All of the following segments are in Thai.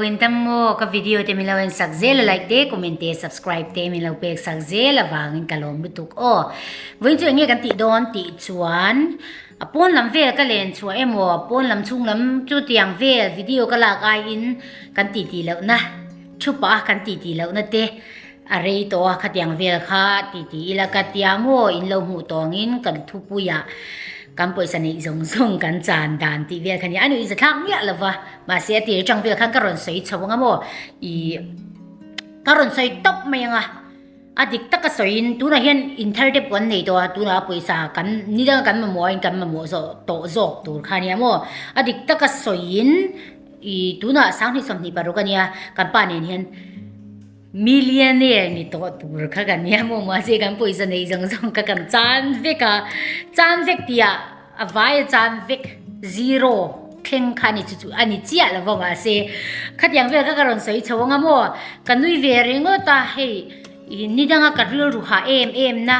in tamo ka video te milaw in sakzel like te comment te subscribe te milaw pe sakzel awang in kalom lutuk o win chu nge kan ti don ti chuan apon lam vel ka len chu emo apon lam chung lam chu tiang vel video ka la kai in kan ti ti lo na chupa kan ti ti lo na te arei to kha tiang vel kha ti ti ila ka tiamo in lo hu tongin kan thupuya kan poisa nei zong kan chan dan ti vel khani anu is thang ya lawa ma se ti chang vel khan karon soi chawanga mo I karon soi top mayanga adik taka soin tu na hian interdep kon nei to tu na poisa kan nidang kan mo kan mo so to zo tur khani mo adik taka soin I tu na sang ni som ni paru kania kan pa ne hian millionaire ni to tur kha kan ya mo ma se kan poisa nei zong ka kan chan vek tia avai chan vek zero keng khani chu ani chia la wa se khatyang ve ka karon soi chawanga mo kanui ve rengo ta hei nidanga ka ril ru ha em na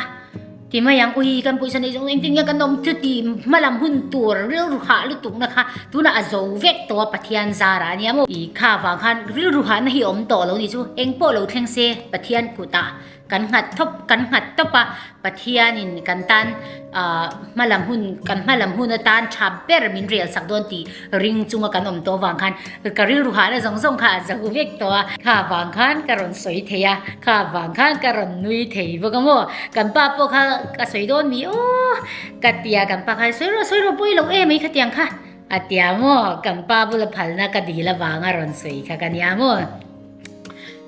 ti ma yang ui kan poisa nei zong ting ya kan nom thu ti malam hun tur ril ru ha lu tung na kha tu na azo vek to pathian zara ni mo I kha wa khan ril ru ha na hi om to lo ni chu eng po lo thleng se pathian kuta kan ngat topa pathian in kan tan malam hun tan thaber min real sak don ti ring chunga kan om to wang khan karil ru ha na zong kha za hu vek to kha wang khan karon soi theya kha wang khan karon nui thei bogamo kan pa po kha ka soi don mi o katia kan pa kha soi ro pui lo e mai khatiang kha atia mo kan pa bula phal na ka di la wanga ron soi kha kan ya mo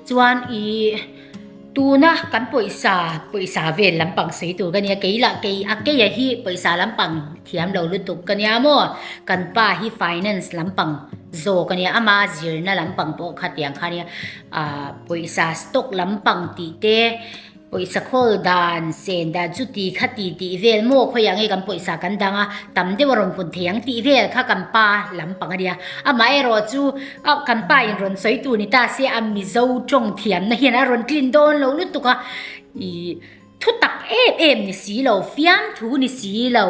chuan I tu na kan poisa ve lampang sei tu kania keila ke ake ya hi poisa lampang thiam lo lutuk kania mo kan pa hi finance lampang zo kania ama zirna lampang po khatiang khania poisa stock lampang ti te poisa khol dan sen da chuti khati ti vel mo khoyang e kan poisa kan danga tamde waron pun thiang ti vel kha kan pa lampang adia ama ero chu kan pa in ron soi tu ni ta se am Mizo chong thiam na hian a ron klin don lo lu tuka I thu tak em ni si lo fiam thu ni si lo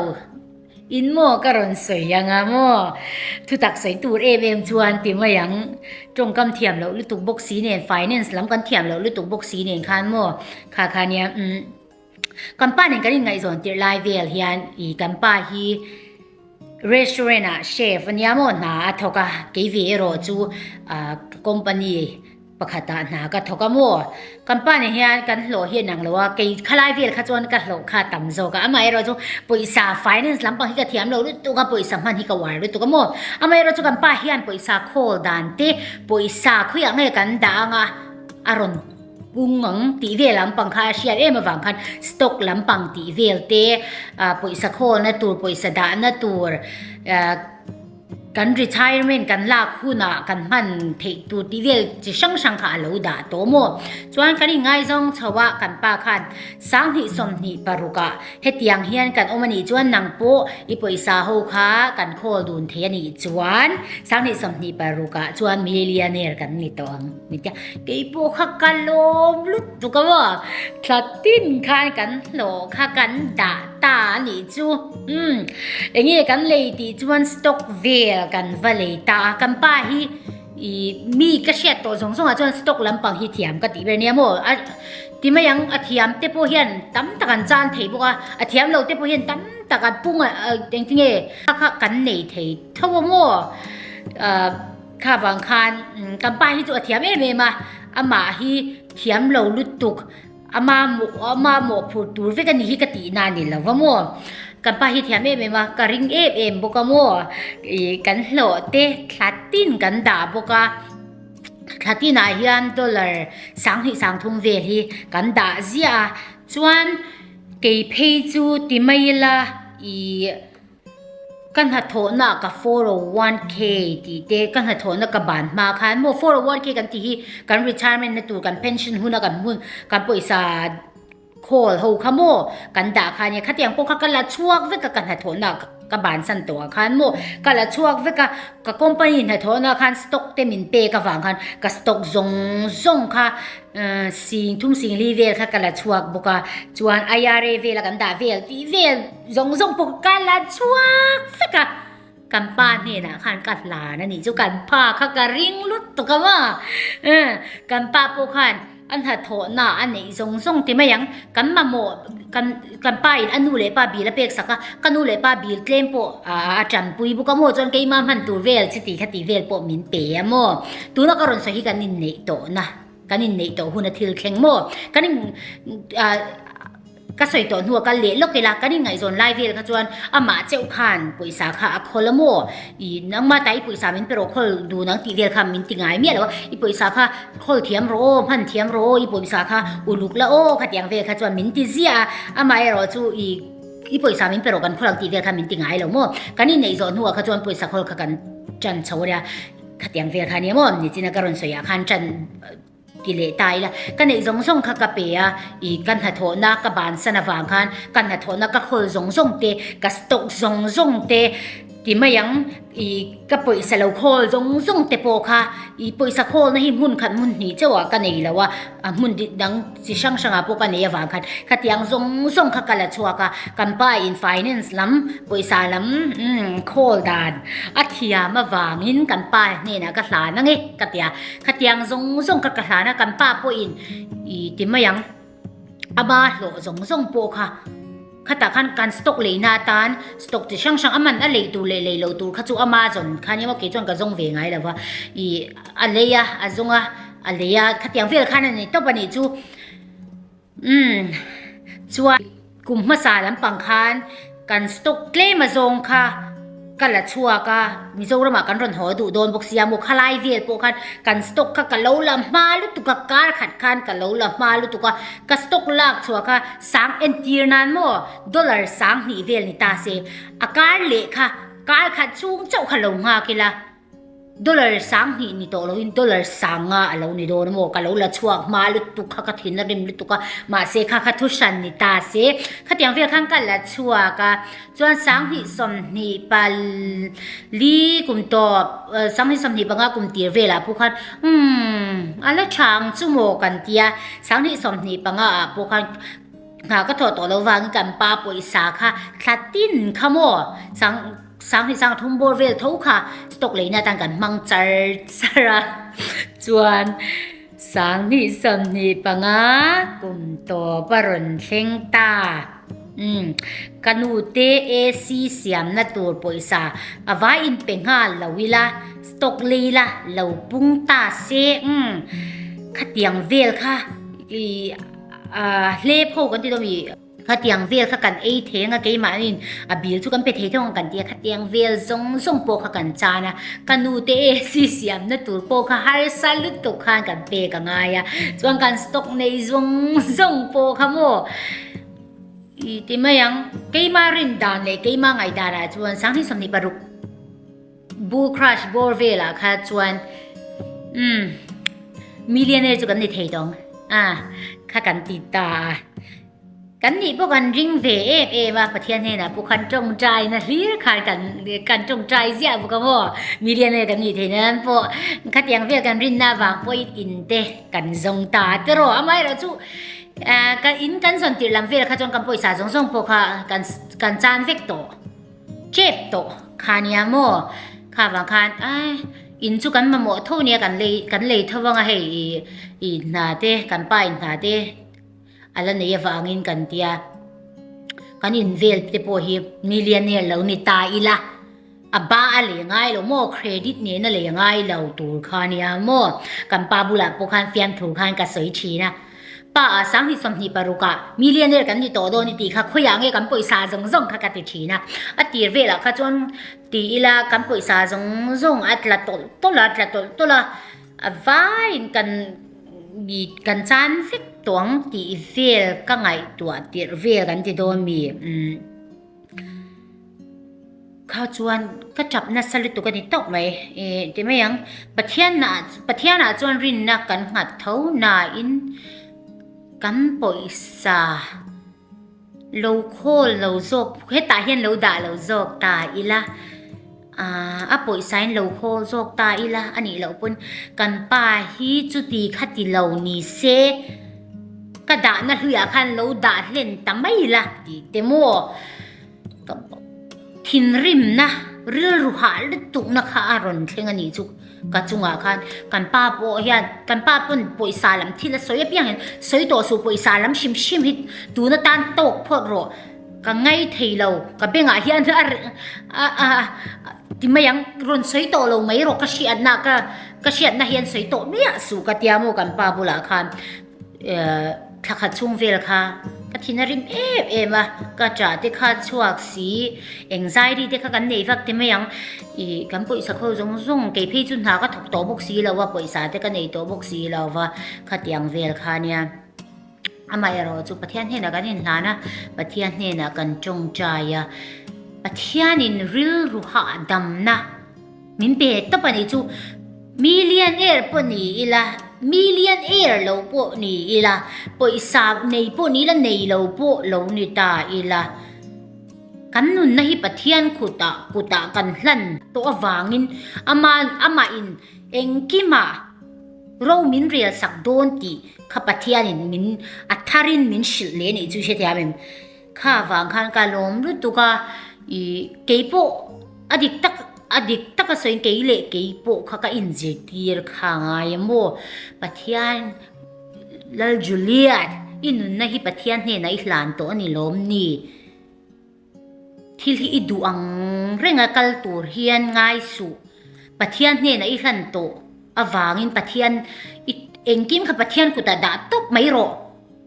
in mo karon soi yanga mo thu tak soi tu em chuan ti ma yang trong kam thiam lo lu tuk box si ne finance lam kan thiam lo lu tuk box si ne khan mo kha nia kan pa ne kan ngai zon tir live vel hian I kan pa hi restaurant chef ania mo na thoka ke ve ro chu company pakhata na ka thoka mo company hian kan hlo hi nang lowa ke khalai vel kha chon ka hlo kha tam zo ka ama ero chu poisa finance lampang hi ka thiam lo tu ka poisa man hi ka war tu ka mo ama ero chu kan pa hian poisa khol dan te poisa khuyang nge kan da nga aron bungang ti vel lampang kha share em awang khan stock lampang ti vel te poisa khol na tur poisa da na tur kan retirement kan la khuna kan man thei tu ti vel chi sang kha lo da to mo chuan kan ngai zong chawa kan pa khan sang hi som ni paruka hetiang hian kan omani chuan nang po I poisa ho kha kan khol dun the ani chuan sang ni som ni paruka chuan millionaire kan ni tong ni tia ke po kha kalom lut tu ka wa thlatin khan kan hlo kha kan da ta ni chu engi kan lei ti chuan stock vel kan valley ta kan pa hi mi ka shet to zong chuan stock lampang hi thiam ka ti ber nia mo ti ma yang athiam te po hian tam takan chan thei boka athiam lo te po hian tam takan punga tengtinge kha kan nei thei thawo mo kha wang khan kan pa hi chu athiam e ma ama hi thiam lo lutuk ama mo phur tur ve kan hi ka ti na ni lawa mo kan pa hi thiam em ma ka ring em boka mo kan hlo te thlatin kan da boka thlatina hian dollar sang thung ve hi kan da zia chuan ke phei chu ti mai la kan ha thona ka 401k ti te kan ha thona ka ban ma khan mo 401k kan ti hi kan retirement na tu kan pension huna kan mun kan poisa khol ho khamo kan da khania khatiang po kha kala chuak ve ka kan ha thona ka ban san to khan mo kala chuak ve ka company na thona khan stock te min pe ka wang khan ka stock zong kha sing thum sing li vel kha kala chuak boka chuan IRA vel kan da vel ti vel zong po kala chuak ve ka กันป้าเนี่ยนะขันกัดหลานะนี่จุกันป้าข้ากระริงลุดตุกว่ากันป้าปูขันอันถัดโถน่ะอันนี้ส่งที่ไม่ยังกันมาโมกันป้าอันนู้เลยป้าบีละเปกสักกันนู้เลยป้าบีเคลมโปจันปุยบุกโมจนเกี่ยมามันตัวเวลสติคติเวลโปมินเปียโมตัวนักการสหิกันนินเนโตนะกันนินเนโตหุ่นทิลเข่งโมกันนิก็สวยตัวหัวกันเละลกเกล้ากันยังไงจนไล่เวลกันจวนอามาเจ้าขันปุยสาขาคนละโมอีนังมาแต่ปุยสามินเปโรคนดูนังตีเวลคำมินติงไงเมียแล้วอีปุยสาขาคนเทียมโรพันเทียมโรอีปุยสาขาอุลุกละโอขัดยังเวลกันจวนมินติเสียอามาเอรอจูอีปุยสามินเปโรกันคนละตีเวลคำมินติงไงแล้วโมกันนี่ในจนหัวกันจวนปุยสาขากันจันเฉวเรียขัดยังเวลคันนี้โมนี่จีนการุนสวยคันจันกิเลตายละกันในส่งข้ากะเปียอีกันหัดโถนักกบานสนาวางคันกันหัดโถนักก็คนส่งเตกัสตกส่งเตที่ไม่ยังอีกะปุยสลาวโคส่งเตโปค่ะอีปุยสะโคนะหิมุนขันมุนนี่เจ้าว่ากันในแล้วว่ามุนดังสิช่างอาปุกันในวางคันขัดยังส่งข้ากะละชัวกะกันป้าอินไฟแนนซ์ล้ำปุยสาล้ำโคดานอัธยามาวางหินกันป้าเนี่ยนะกะหลานั่งเองขัดยังส่งกะหลานะกันป้าปุยอีที่ไม่ยังอาบาโหลส่งโปค่ะขณะขั้นการสต็อกเลยนาตานสต็อกจะช่างมันอะไรตัวเลยเราตัวข้าจูอามาจนขันยังว่าเกี่ยงกับจงเวงไงแล้วว่าอีอะไรอะจงอะไรอะขัดยังเวลขันนี่ต้องปนิจูชัวกลุ่มมาสาลำปังคันการสต็อกเกลมาจงค่ะกันละชัวก็มีโซระมากันรอนหอดูโดนบกเสียมุขลายเวียลโปกันกันสต็อกกันเลาละมาลุตุกการขัดขันกันเลาละมาลุตุกกันสต็อกลากชัวก็สังเอ็นตีร์นันโมดอลลาร์สังนี่เวียลนี่ตาเซอาการเละค่ะการขัดสูงเจ้าขลุ่งหากิละดอลลาร์สังนี่โตเราอินดอลลาร์สังเรานี่โดนโมกันเลาละชัวมาลุตุกขัดหินริมลุตุกมาเซขัดทุชันนี่ตาเซขัดอย่างเวียลขันกันละชัวก็จวนสังหิสมนิปัลลีกุมตอบสังหิสมนิปังกุมตีเวลาผู้คันอะไรช่างจุโมกันเตียสังหิสมนิปังผู้คันก็ถอดตัวเราวางกันป้าปุยสาค่ะคลาตินขโมสังหิสังทุ่มโบเวลทุกค่ะสตอกเลยนะต่างกันมังจาสระจวนสังหิสมนิปังกุมตัวปรนเข่งตากันนูเตเอซีเสียมนัดตัวปุยสาอาวาอินเป็งฮาลาวิลาสตอกลีลาลาวปุงตาเซขัดยังเวลค่ะเล่พกันที่ต้องมีขัดยังเวลค่ะกันเอเทงกันมาอินบิลทุกันไปเทงกันเดียขัดยังเวลส่งโปค่ะกันจานะกันนูเตเอซีเสียมนัดตัวโปค่ะฮาร์ซัลลุตุขันกันเปกันไงส่วนกันสตอกในส่งโปค่ะโมที่ไม่ยังเกี่ยมารินดานเลยเกี่ยมาไงดาราจวนสังที่สมนิปรุกบูคราชบอร์เวล่ะค่ะจวนมิลเลนเนอร์จุกันในเทดงค่ะกันติดตากันนี่พวกกันริงเวว่าประเทศนี้นะพวกกันจงใจนะเรียกกันจงใจเสียพวกกันว่ามิลเลนเนอร์กันนี่เท่านั้นพวกขัดยังเวกันรินนาวังพวกอินเตกันจงตาแต่รอไม่เราจูกันอินกันส่วนที่ลำเวลข้าจงกันป่วยสาส่งพวกกันจานเวกโตเจ็บโตขานี่โมข้าบางคันอินจูกันมาหมดเท่านี้กันเลยเท่าว่าไงอีนาเตกันไปนาเตอะไรเนี่ยฟังอินกันเตียกันอินเวลเตโปฮีมิลเลนเนียร์เหล่านี้ตายละบ้าอะไรง่ายเราโมเครดิตเนี่ยนั่นเลยง่ายเราตัวขานี่โมกันปาบุระพวกกันเฟียนถูกกันกับสวยชีนะป้าสังที่สมนิปรุกะมิลเลนเนียร์กันที่โตโดนี่ตีค่ะคุยอย่างเงี้ยกันป่วยสาส่งค่ะกันติดชีนะตีเวลค่ะจนตีละกันป่วยสาส่งอัตละตัวละวายกันจานฟิกตัวตีเวลก็ไงตัวตีเวลกันที่โดนมีข้าวจวนก็จับนัดสลิดตัวกันนี่ตกไหมที่ไม่ยังประเทศน่ะจวนรินนักกันหัดเท่านาอินกันป่วยสาเราโคเราโซกเฮ็ดตาเห็นเราด่าเราโซกตาอีละป่วยสายเราโคโซกตาอีละอันนี้เราเป็นกันป้าฮีจุดีขัดที่เรานี่เซกระดาษนั่นเหลือคันเราด่าเล่นแต่ไม่ละดีเตโมทินริมนะ real ruhal tuk na kha aron thlenga ni chu ka chunga khan kan pa po hian kan pa pun poisa lam thila soya piang soi to su poisa lam shim shim hit tu na tan tok phok ro ka ngai theilo ka benga hian ti mayang ron soi to lo mai ro ka shiat na hian soi to mia su ka tiamo kan pa bula khan thakha chung vel kha ka thinarim ema ka cha te kha chuak si anxiety te kha kan nei vak te mayang I kan poisa kho zong ke phei chun ha ka thok to bok si lo wa poisa te ka nei to bok si lo wa kha tiang vel kha nia ama ero chu pathian he na kan in hlana pathian he na kan chong chaya pathian in real ruha dam na min pe to pani chu millionaire po ni ila millionaire lo po ni ila poisa nei po ni la nei lo po lo ni ta ila kan nun na hi pathian kuta kan hlan to awangin ama in engkima ro min real sak don ti kha pathian in min atharin min shil le ni chu she tia mem kha wang khan ka lom ru tu ka I keipo adik tak soin keile keipo kha ka injectir kha ngai mo pathian lal juliet inun na hi pathian he na ihlan to ani lom ni thil hi idu ang renga kal tur hian ngai su pathian he na ihlan to awangin pathian engkim kha pathian ku ta da top mai ro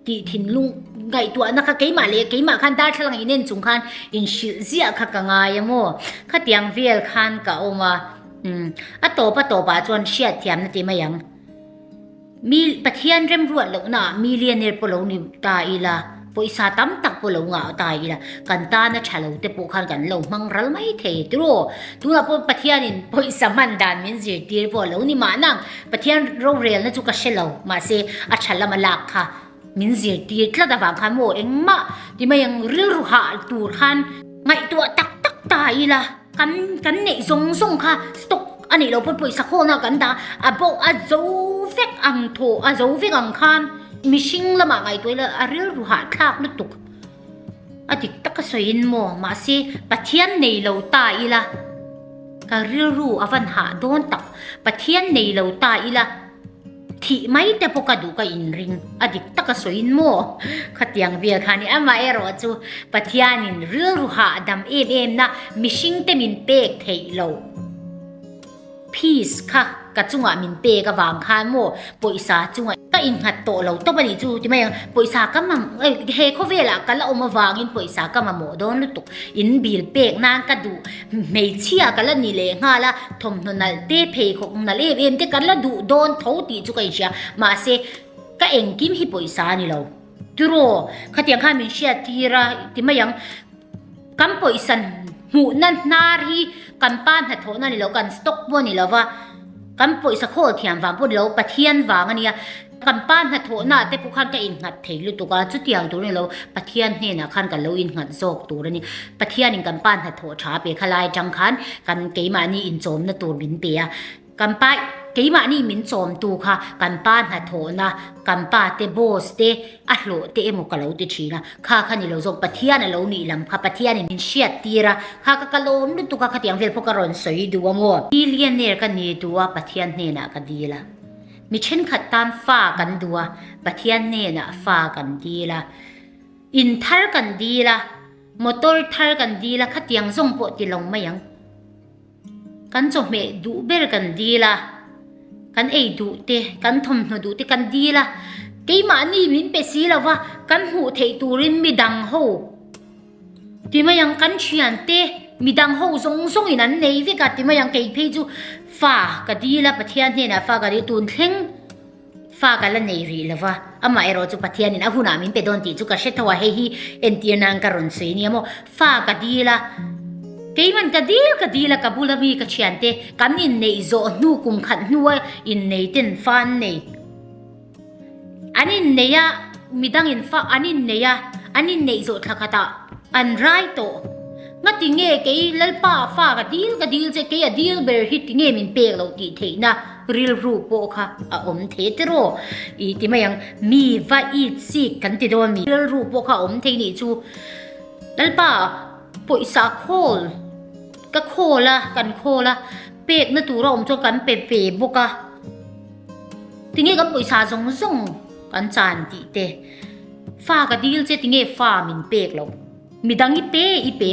ti thin lung ngai tu na kha keima le keima khan dar thlang inen chung khan in shil zia kha ka ngai mo kha tiang vel khan ka oma a to pa chuan shia thiam na ti mayang mil pathian rem ruat lo na millionaire polo ni ta ila poisa tam tak polo nga ta ila kan ta na thalo te po khan kan lo mang ral mai the tro tu na po pathian in poisa man dan min zir tir po lo ni ma nang pathian ro rel na chu ka shelo ma se a thala ma lak kha min zir tir tla da wang khan mo engma ti mayang ril ru ha tur khan ngai tu tak ta ila kan nei zong kha stock ani lo pon poisa kho na kan da abo a zo vek ang tho a zo vek ang khan mishing lama ngai toila a ril ru ha thak lu tuk adik tak ka soin mo ma se pathian nei lo ta ila ka ril ru avan ha don tak pathian nei lo ta ila thi mai te poka du ka in ring adik tak ka soin mo khatiang bia khani ama ero chu pathian in ril ru ha dam em na mishing te min pek thei lo peace kha ka chunga min pe ka wang khan mo poisa chunga ka in hat to lo to bani chu ti mai poisa ka mam he kho vela ka la oma wangin poisa ka ma mo don lu tuk in bil pek nan ka du mei chia ka la ni le nga la thom no nal te phe kho na le em te kan la du don tho ti chu kai sha ma se ka eng kim hi poisa ni lo turo khatiang kha min shia tira ti mayang kam poisan mu nan nar hi kan pan ha tho na ni lo kan stock bo ni lo wa kan poisa kho thiam wang po lo pathian wang ania kan pan ha tho na te pu khan ka in ngat thei lu tu ka chu tiang tu ni lo pathian he na khan ka lo in ngat zok tu ni pathian in kan pan ha tho tha pe khalai jang khan kan keima ni in chom na tur min pe a kan pa keima ni min chom tu kha kan pan ha tho na kan pa te boss te a hlo te emo ka lo ti thina kha khani lo zok pathian a lo ni lam kha pathian in shiat tira kha ka kalom lu tu ka khatiang vel pho ka ron soi du mo millionaire ka ni duwa pathian ne na ka dila mi chen khat tan fa kan duwa pathian ne na fa kan dila in thar kan dila motor thar kan dila khatiang zong po ti long mayang kan cho me du ber kan dila kan ei du te kan thom no du te kan dila keima ni min pe si lawa kan hu thei turin mi dang ho ti mayang kan chian te mi dang ho zong in an nei vi ka ti mayang kei phe chu fa ka dila pathian ne na fa ka ri tun thleng fa ka la nei ri lawa ama ero chu pathian in a huna min pe don ti chu ka shethawa he hi entir nang ka ron sei ni mo fa ka dila keiman ka dila ka bulami ka chiante kan in nei zo nu kum khat nuwa in nei ten fan nei anin neya midang in fa anin neya anin nei zo thakata an rai to ngati nge ke lalpa fa ka dil che ke a dil ber hit nge min pe lo ti theina real ru po kha a om the tero I ti mayang mi va I si kan ti do mi real ru po kha om the ni chu lalpa poisa khol ก็โคละกันโคละเป็กนะตัวเราจนกันเปะบุกะทีนี้กันปุ๋ยสาส่งกันจานตีเตฟ้ากระดิลเจทีนี้ฟ้ามินเป็กเรามีดังอีเป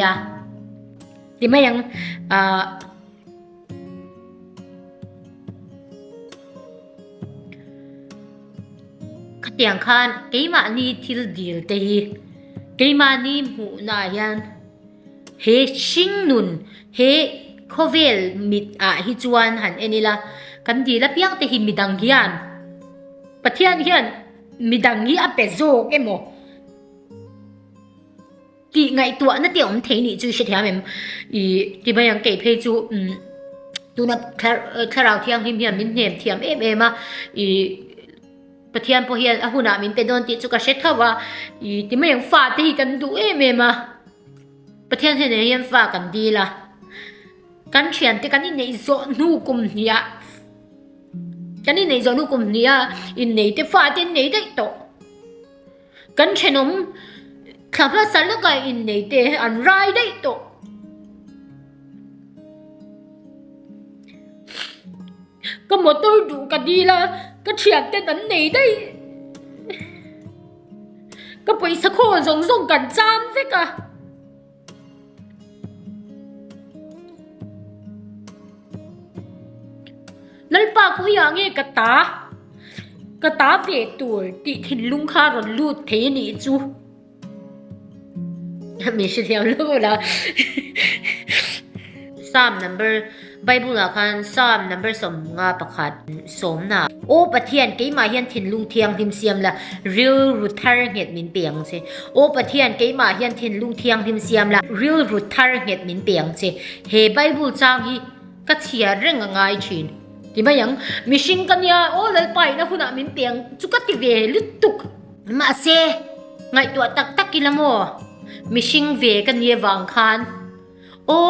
อะทีไม่ยังขัดยังคันเกมานี่ทิลดิลเตฮีเกมานี่หูนายันเฮชิงนุนเฮโคเวลมิดฮิจวนหันเอนิละกันดีละเพียงแต่หิมิดังเฮียนปะเทียนเฮียนมิดังฮีอเปโซกเอโมตีไงตัวนั่นเดี๋ยวผมเทนี่จูเสียเหมือนที่บางอย่างเก็บให้จูดูนะแค่เราเที่ยงหิมเฮียนมินเนียมเทียมมาปะเทียนพอเฮียนหุ่นมินเป็นโดนติจูกระเช็ดเขาว่าที่บางอย่างฟาดที่กันดูมาปะเทียนเฮียนฟากันดีละกันเชียนที่กันนี่ในโซนูกุมเนียกันนี่ในโซนูกุมเนียอินในที่ฟ้าที่ในได้โตกันเชนมข้าพเจ้าละก็อินในที่อันไรได้โตก็หมดตัวดูกันดีละก็เชียนที่นั้นในได้ก็ไปสักคนส่งกันจานสิกะนั่นป้าก็ยังไงกตาเวตัวติทินลุงข้ารอนลูดเทนี่จูไม่ใช่เดียวลูกละ3 number Bible ละคัน3 number สมงาประคัดสมนะโอ้ปะเทียนเกมาเฮียนทินลุงเทียงทิมเสียมละ real router เห็ดมินเปียงใช่โอ้ปะเทียนเกมาเฮียนทินลุงเทียงทิมเสียมละ real router เห็ดมินเปียงใช่เฮ Bible จางฮีก็เชียเรื่องง่ายชินที่ไม่ยังมิชิงกันยาโอ้เลยไปนะคุณอามินเปียงจุกติเวลุตุกมาเซไงตัวตักกิละโมมิชิงเวกันเยวางคานโอ้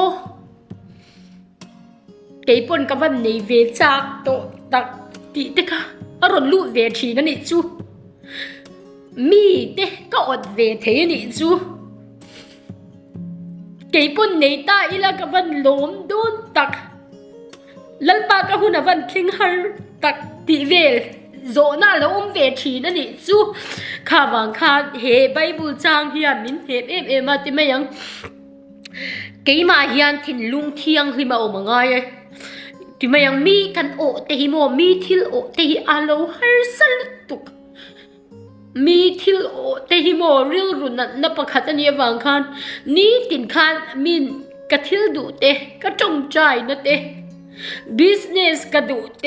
เกยปนกับวันนี้เวจากโตตักติเตค่ะอารมณ์ลู่เวทีนั่นนี่จูมีเตก็อดเวทีนี่จูเกยปนในตาอีละกับวันลมโดนตักลัลปากหุ่นวันคิงฮาร์ตักติเวลโซน่าแล้วเวทีนั่นนี่จูข้าวังคาเฮไบบูจางเฮียมินเฮมาที่ไม่ยังเกยมาเฮียนทินลุงเทียงที่มาโอมังไงที่ไม่ยังมีกันโอเตหิโมมีทิลโอเตหิอาโลฮาร์สัลตุกมีทิลโอเตหิโมริลรุนนับประคัตเนียวังคานนี่ตินคานมินกะทิลดูเตกะจงใจนะเตbusiness กระดูเต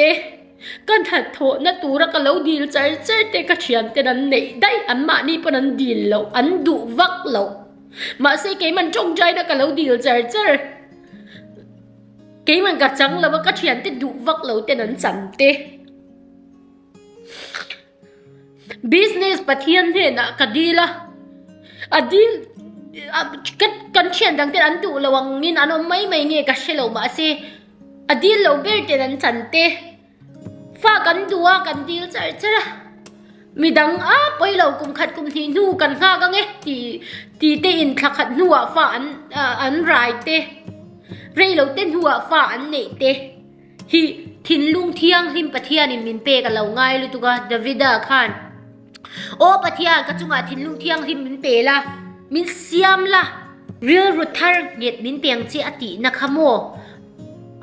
กันถัดโถนะตัวรักเราดีลใจเตกระเชียนเตนั้นเนได้อันมานี่ปนันดีลเราอันดูวักเรามาเสกมันจงใจนะกันเราดีลใจเกมันกระจังแล้วว่ากระเชียนเตดูวักเราเตนั้นจันเต business ปะเทียนเห็นอะกระดีละอดีลกันเชียนดังเตอันดูระวังนี่นะน้องไม่เงี้ยกระเชลมาเสอดีลเราเบิร์เตนันจันเตฟ้ากันดัวกันดีลใจละมีดังไปเรากุมขัดกุมทีนูกันข้าก็ไงตีเตอินขัดนัวฟ้าอันไรเตเรเราเต้นหัวฟ้าอันเนเตฮิทินลุงเทียงหิมปะเทียนิมินเปกันเราง่ายเลยตุกะดาวิดาคานโอ้ปะเทียก็จุงอาทินลุงเทียงหิมมินเปละมินเซียมละเรียลรูทาร์เน็ตมินเปียงเจอตินักขโม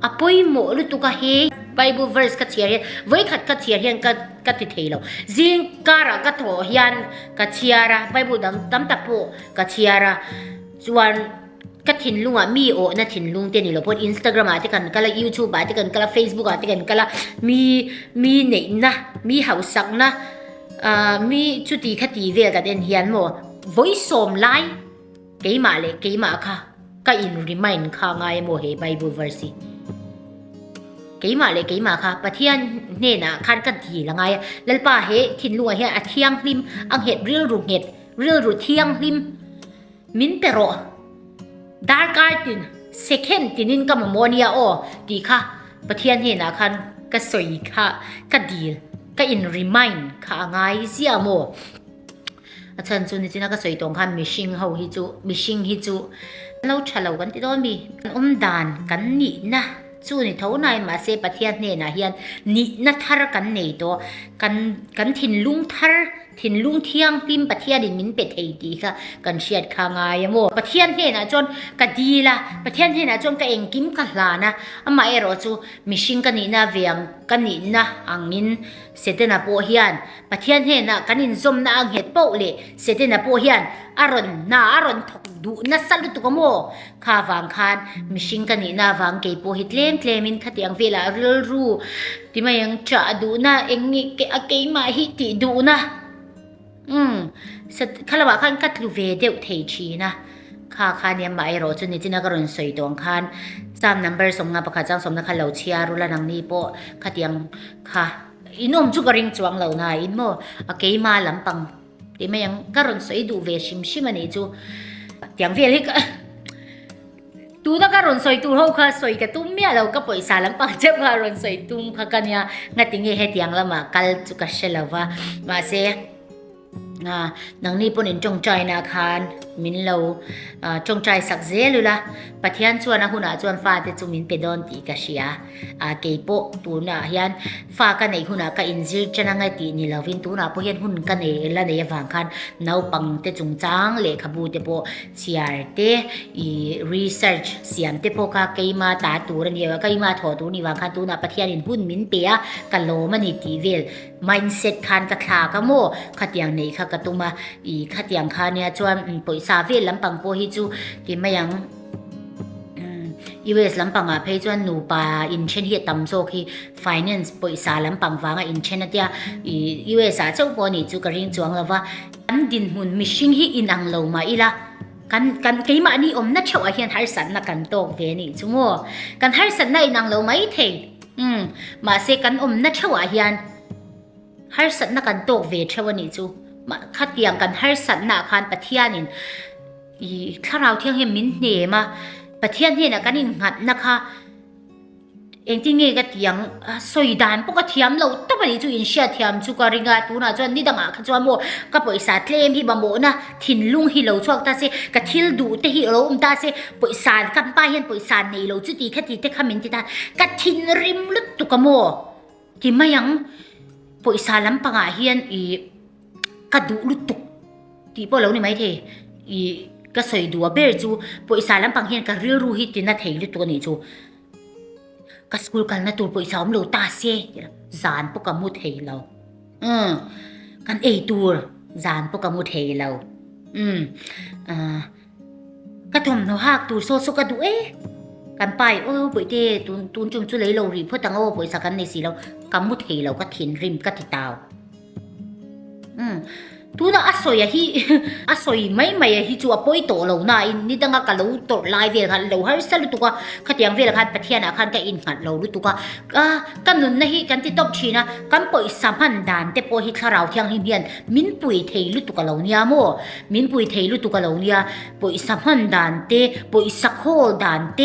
อปอยโมลุตุกะเฮ Bible verse กัดเชียร์เฮียนไว้ขัดกัดเชียร์เฮียนกัดติดเฮลจิงการะกัดโถเฮียนกัดเชียร์ Bible ดังตั้มตะโปกัดเชียร์จวนกัดถิ่นลุงมีโอนะถิ่นลุงเตนี่เราพูด Instagram อาทิกันกัล YouTube อาทิกันกัล Facebook อาทิกันกัลมีเนนะมีเฮาสักนะมีชุดที่ขัดตีเวลกัดเอ็นเฮียนโม voice สมไลเกี่ยมาเลยเกี่ยมาค่ะก็อินรีมายน์ข้างไงโมเฮ Bible verseเกี่ยมาเลยเกี่ยมาค่ะปะเทียนเนี่ยนะคันกันทีละไงแล้วป้าเฮถิ่นลุงเฮอเทียงริมอังเห็ดเรียลรูเห็ดเรียลรูเทียงริมมินเปโรดาร์กอาร์ตินเซคันตินินกับโมเนียโอดีค่ะปะเทียนเนี่ยนะคันก็สวยค่ะก็ดีก็อินรีมายน์ค่ะไงเสียโมอาจารย์จุนนี่นะก็สวยตรงคันมิชิงเฮาฮิจูมิชิงฮิจู lâu trả lâuกันที่โดนมีด่านกันนี่นะชูนี่เท่าไหร่มาเสปะเทียนเนี่ยนะเฮียนนี่นะทาร์กันเนี่ยตัวกันถิ่นลุงทาร์ถิ่นลุงเที่ยงพิมปะเทียนดินมินเป็ดเฮดีค่ะกันเชียดข้างไงโมปะเทียนเนี่ยนะจนกะดีละปะเทียนเนี่ยนะจนกะเองกิมกะลานะอามาเอรอจูมิชิงกันนี่นะเวียงกันนี่นะอังนินเสด็จนะโปเฮียนปะเทียนเนี่ยนะกันนินซมนะอังเห็ดโปเลยเสด็จนะโปเฮียนอารอนนะอารอนทกดูนะสัลตุกโมข้าวางคานมิชิงกันนี่นะวางเกยโปหิตเลมมินขัดยังเวลาเรื่องรู้ที่มายังจะดูนะเองนี่เกยมาหิติดูนะข้าละว่าขันกัดลูเวเดวเทชีนะข้าเนี่ยมาไอโรจนนี่จินากรณ์สวยดวงขัน3 number สมงาประคาจังสมนักเหล่าเชียรุละนังนี่โปขัดยังค่ะอินอมจุกริงจวงเหล่านาอินโมเกยมาลำปังที่มายังกรณ์สวยดูเวชิมันนี่จูยังเวลิกตูนักการณ์สวยตูเราค่ะสวยกับตุ้มเมียเราก็ปล่อยสารลำปังเจ้าการณ์สวยตุ้มค่ะกันเนี่ยงัดติงเงี้ยเหตุยังละมากัลจุกเชลว่ามาเสนังนี่ปุ่นจงใจนาคารมินเราจงใจสักเจลุละปะเทียนชวนหุ่นชวนฟ้าจะจุมินเปดอนตีกะเชียเกยโปตูน่ะเฮียนฟ้ากันในหุ่นก็อินซิลจะนั่งไอตีนี่เราวินตูน่ะพวกเฮียนหุ่นกันในละในฟังคันน้าปังเตจงจังเลขบูเตโปเชียร์เตรีเสิร์ชเสียมเตโปกะเกยมาตาตูรันเดียวเกยมาถอตูนี่ฟังคันตูน่ะปะเทียนหุ่นมินเปียกันโลมันฮิตีเวล mindset คันกะทากะโมขัดยังในค่ะกะตุมาขัดยังคันเนี่ยจวนปอยซาเวลลำปังโปฮิจูที่มายังUS ลำปังเพย์จวนหนูปาอินเชนเฮียตัมโซคี finance ปอยซาลำปังวางอินเชนนั่นเดียUS เจ้าปอนี่จูกระริงจวงแล้วว่ากันดินหุ่นมิชิงฮีอินอังโลมาอีละกันเกยมานี่อมนัดเฉาะเฮียนฮาร์สันนักกันโตกเวนี่จุโมกันฮาร์สันในนางโลมาอีเทมาเสกันอมนัดเฉาะเฮียนฮาร์สันนักกันโตกเวเชวนี่จูมาขัดยังกันฮาร์สันนักคันปะเทียนินถ้าเราเที่ยงเห็นมินเนมาปะเทียนเนี่ยนะกันอินหัดนะคะเองที่เงี้ยก็เที่ยงสวยดานพวกก็เทียมเราต้องไปจูอินเชียเทียมจูการิงาตูน่ะจวนนี่ดังอ่ะจวนโมก็ปล่อยสารเคลมที่บางโมนะถิ่นลุงฮิโลช่วงตาเสก็ทิลดูเตฮิโลตาเสปล่อยสารกันป้าเห็นปล่อยสารในโลจุดที่แค่ที่เตขมินที่ตาก็ถิ่นริมลุดตุกโมที่ไม่ยังปล่อยสารลำปังเฮียนก็ดูลุดตุกที่พวกเรานี่ไม่เทก็สวยดูเบอร์จูปอยสารลำปังเฮียนก็เรียรู้ฮิตติน่าเทลุตัวนี้จูก็สกุลกันน่าตัวปอยสาวเราตาเสียจานพวกกมุดเฮเรากันตัวจานพวกกมุดเฮเราก็ทำเราหักตัวโซก็ดูกันไปปอยเตตุนจุ่มจุเลยเรารีเพื่อตั้งปอยสักกันในสีเรากมุดเฮเราก็ถิ่นริมก็ติดตาวตัวน่ะสวยสวยไม่จูอปอยโตเราหน้าอินนี่ตั้งแต่เราโตไลฟ์เวลกันเราให้สรุปตัวขัดยังเวลกันปะเทียนกันก็อินหัดเรารู้ตัวกันนุ่นนะฮิกันที่ตบชีนะกันปอยสัมพันธ์ด่านแต่ปอยคาราเที่ยงหิมยันมินปุยเทลุตัวเราเนี่ยโมมินปุยเทลุตัวเราเนี่ยปอยสัมพันธ์ด่านเตปอยสักโคด่านเต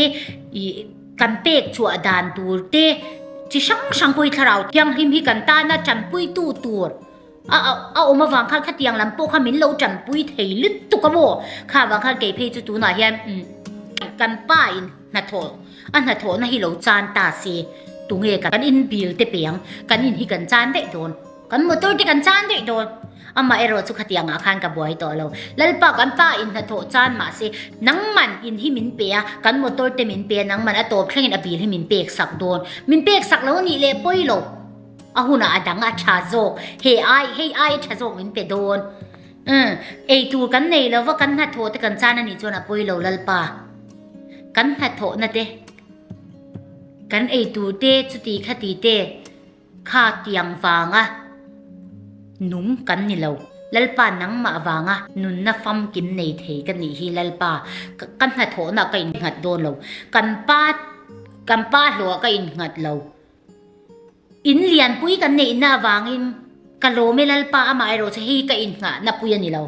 กันเป็กชัวด่านตัวเตที่ช่างปอยคาราเที่ยงหิมฮิกันตานะจันปุยตัวเอามาฟังข้าขัดยังลำโพข้ามินเราจันปุยเทลุตุกโมข้าฟังข้าเกยเพจตัวน่ะเฮียกันป้าอินนัทโถนัทโถน่ะฮิเราจานตาเสียตุงเอกันอินบิลเตเปียงกันอินฮิกันจานได้โดนกันมอเตอร์ที่กันจานได้โดนมาเอโรสุขัดยังอาคารกับบวยต่อเราแล้วป้ากันป้าอินนัทโถจานมาเสียนังมันอินฮิมินเปียกันมอเตอร์เตมินเปียนังมันอโตเพลงอบิลฮิมินเปียกสักโดนมินเปียกสักแล้วนี่เล่ปอยโลหุ่นดังชาโซเฮไอชาโซมินเปโดนตัวกันในแล้วว่ากันหัดโถแต่กันจานันนี่จวนปุยเราลลปากันหัดโถนั่นเตกันตัวเตจุดขัดเตข้าเตียงฟางนุ่งกันนี่เราลลปานังมาฟางนุ่นน่ะฟัมกินในเทกันนี่ฮีลลปากันหัดโถน่ะก็อินหัดโดนเรากันป้าหัวก็อินหัดเราอินเลียนปุยกันในหน้าวางอินกะโลเมลัลปาอามาไอโรชฮีก็อินหะนับปุยนี่เรา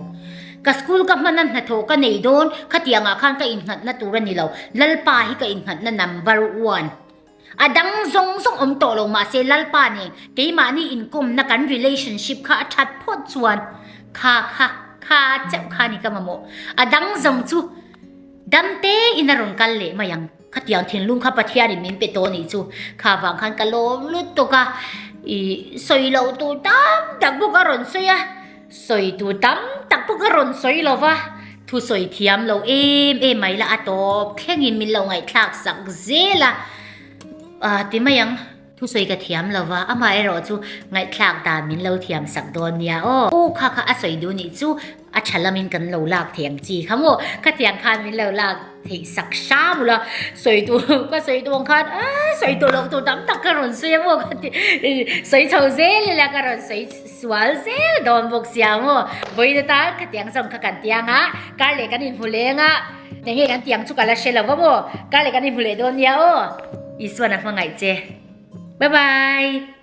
กะสกุลกับมันนั่นหัดโถกันในโดนขัดยังอาคารก็อินหัดนัตุรันนี่เราลัลปาฮีก็อินหัดนั่น number 1ดังซงโตลงมาเซลัลปาเนี่ยเกยมานี่อินกุมนักกัน relationship ข้าชัดพอดส่วนข้าเจ้าข้านี่ก็มาโมดังซงจู ดำเตอินารอนกันเละมายังขัดยังทิ้งลุงข้าปะเทียดิมินเปโตนี่จูข้าวางคันกะโลลุตตุกะสอยเหลาตูดำตักบุกอรอนสอยสอยตูดำตักบุกอรอนสอยเหลาวะทุสอยเทียมเหลาไม่ละอะตบแค่งินมินเหลาไงคลากสักเซละติมายังทุสวยกระเทียมแล้วว่าอามาไอรอจูไงคลากตามินเราเทียมสักโดนเนี่ยโอ้ค่ะอาสวยดูนี่จูอาฉันละมินกันเราลากเทียงจีคำว่ากระเทียมคานมินเราลากที่สักช้ามุละสวยตัวก็สวยตัวคานสวยตัวลงตัวดำตักกระรอนสวยว่กสวยเฉาเซลเลยละกระรอนสวยสวยเซลโดนบกเสียงว่บอยตากระเทียมส่งกันเตียงการเล็กกันอินพูเลงอย่างเงี้ยกันเตียงชุกันละเชลว่าการเล็กกันอินพูเลโดนเนี่ยอีส่วนนั้นว่าไงเจบ๊ายบาย